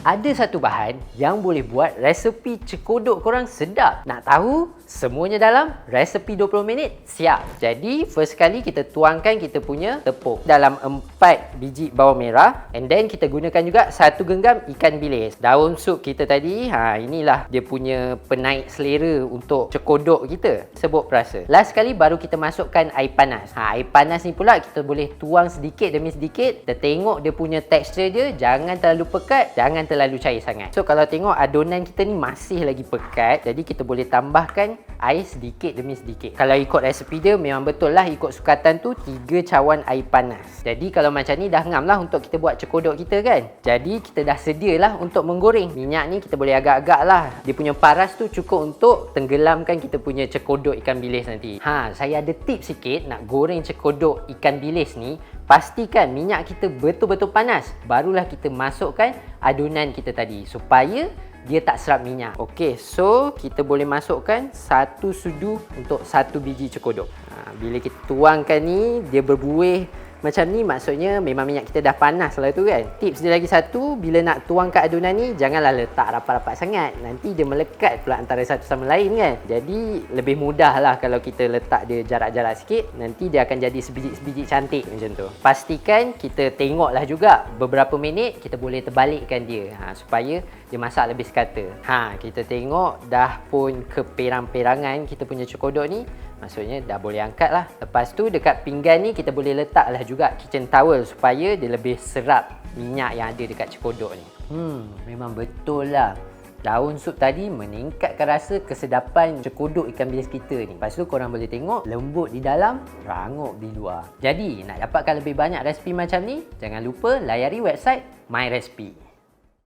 Ada satu bahan yang boleh buat resepi cekodok korang sedap. Nak tahu? Semuanya dalam resepi 20 minit. Siap. Jadi, first kali kita tuangkan kita punya tepung dalam 4 biji bawang merah. And then, kita gunakan juga 1 genggam ikan bilis. Daun sup kita tadi, inilah dia punya penaik selera untuk cekodok kita. Sebut perasa. Last kali baru kita masukkan air panas. Air panas ni pula kita boleh tuang sedikit demi sedikit. Kita tengok dia punya tekstur dia. Jangan terlalu pekat, jangan terlalu cair sangat. So kalau tengok adonan kita ni masih lagi pekat, jadi kita boleh tambahkan air sedikit demi sedikit. Kalau ikut resepi dia memang betul lah ikut sukatan tu 3 cawan air panas. Jadi kalau macam ni dah ngam lah untuk kita buat cekodok kita kan. Jadi kita dah sedialah untuk menggoreng. Minyak ni kita boleh agak-agak lah. Dia punya paras tu cukup untuk tenggelamkan kita punya cekodok ikan bilis nanti. Saya ada tips sikit nak goreng cekodok ikan bilis ni. Pastikan minyak kita betul-betul panas. Barulah kita masukkan adunan kita tadi supaya dia tak serap minyak. Okey, so kita boleh masukkan 1 sudu untuk 1 biji cekodok. Bila kita tuangkan ni, dia berbuih macam ni, maksudnya memang minyak kita dah panas lah tu kan. Tips dia lagi satu, bila nak tuangkan adunan ni, janganlah letak rapat-rapat sangat. Nanti dia melekat pula antara satu sama lain kan. Jadi lebih mudah lah kalau kita letak dia jarak-jarak sikit. Nanti dia akan jadi sebiji-sebiji cantik macam tu. Pastikan kita tengoklah juga beberapa minit, kita boleh terbalikkan dia supaya dia masak lebih sekata. Kita tengok dah pun keperang-perangan kita punya cekodok ni. Maksudnya dah boleh angkat lah. Lepas tu dekat pinggan ni kita boleh letaklah juga kitchen towel supaya dia lebih serap minyak yang ada dekat cekodok ni. Memang betul lah. Daun sup tadi meningkatkan rasa kesedapan cekodok ikan bilis kita ni. Lepas tu korang boleh tengok lembut di dalam, rangup di luar. Jadi nak dapatkan lebih banyak resipi macam ni, jangan lupa layari website My Recipe.